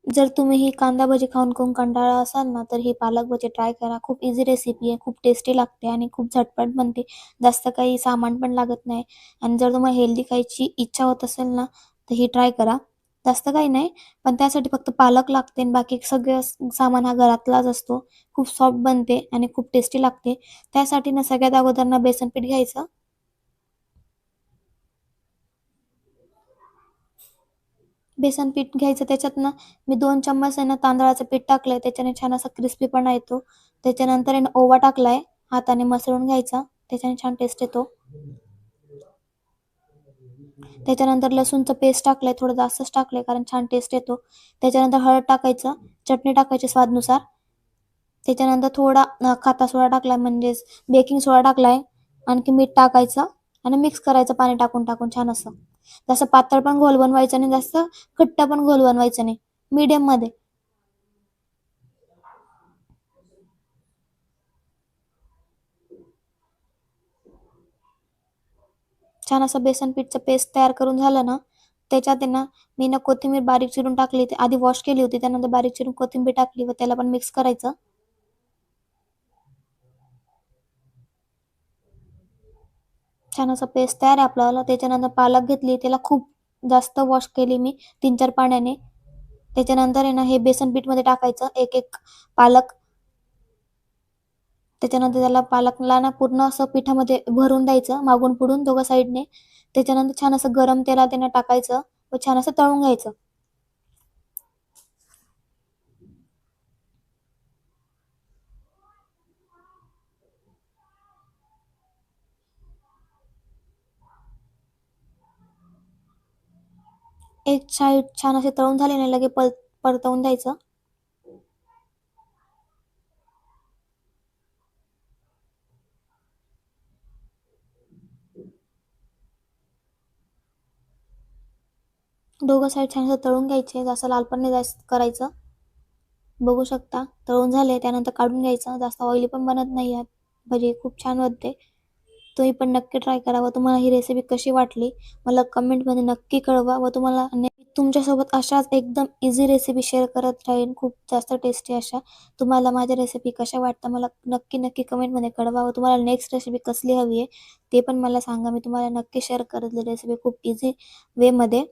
जर तुम्ही ही कांदा भजी खाऊन खाऊन कंटाळा असाल ना, तर ही पालक भजी ट्राय करा. खूप इझी रेसिपी आहे, खूप टेस्टी लागते आणि खूप झटपट बनते. जास्त काही सामान पण लागत नाही आणि जर तुम्हाला हेल्दी खायची इच्छा होत असेल ना, तर ही ट्राय करा. जास्त काही नाही, पण त्यासाठी फक्त पालक लागते आणि बाकी सगळं सामान हा घरातलाच असतो. खूप सॉफ्ट बनते आणि खूप टेस्टी लागते. त्यासाठी ना सगळ्यात अगोदर ना बेसन पीठ घ्यायचं. बेसन पीठ घ्यायचं त्याच्यात ना मी 2 चम्मच आहे ना तांदळाचं पीठ टाकलंय, त्याच्याने छान असा क्रिस्पीपणा येतो. त्याच्यानंतर आहे ना ओवा टाकलाय, हाताने मसळून घ्यायचा, त्याच्याने छान टेस्ट येतो. त्याच्यानंतर लसूणचं पेस्ट टाकलंय, थोडं जास्तच टाकलंय कारण छान टेस्ट येतो. त्याच्यानंतर हळद टाकायचं, चटणी टाकायची स्वादनुसार. त्याच्यानंतर थोडा खाता सोडा टाकलाय म्हणजेच बेकिंग सोडा टाकलाय. आणखी मीठ टाकायचं आणि मिक्स करायचं पाणी टाकून टाकून छान असं. जास्त पातळ पण घोल बनवायचा नाही, जास्त घट्ट पण घोल बनवायचा नाही. मीडियममध्ये. छान असं बेसन पीठचं पेस्ट तयार करून झालं ना, त्याच्यात आहे ना, मी ना कोथिंबीर बारीक चिरून टाकली. ती आधी वॉश केली होती, त्यानंतर बारीक चिरून कोथिंबीर टाकली व त्याला पण मिक्स करायचं. छान असं पेस्ट तयार आहे आपल्याला. त्याच्यानंतर पालक घेतली, त्याला खूप जास्त वॉश केली मी 3-4 पाण्याने. त्याच्यानंतर आहे ना, हे बेसन पीठमध्ये टाकायचं एक-एक पालक. त्याच्यानंतर त्याला पालकला ना पूर्ण असं पिठामध्ये भरून द्यायचं मागून-पुढून दोघं साइडने. त्याच्यानंतर छान असं गरम तेलात आहे टाकायचं व छान असं तळून घ्यायचं. एक साइड छान असे तळून झाले ना, लगे परतवून द्यायचं. दोघं साइड छान असं तळून घ्यायचे. जास्त लाल पण नाही जास्त करायचं. बघू शकता तळून झाले. त्यानंतर काढून घ्यायचं. जास्त ऑइली पण बनत नाही यात. भजी खूप छान बनते. तुम्ही पण नक्की ट्राय करा व तुम्हाला ही रेसिपी कशी वाटली मला कमेंटमध्ये नक्की कळवा व तुम्हाला तुमच्यासोबत अशाच एकदम इझी रेसिपी शेअर करत राहीन खूप जास्त टेस्टी अशा. तुम्हाला माझ्या रेसिपी कशा वाटतात मला नक्की कमेंटमध्ये कळवा व तुम्हाला नेक्स्ट रेसिपी कसली हवी आहे ते पण मला सांगा. मी तुम्हाला नक्की शेअर करेल रेसिपी खूप इझी वेमध्ये.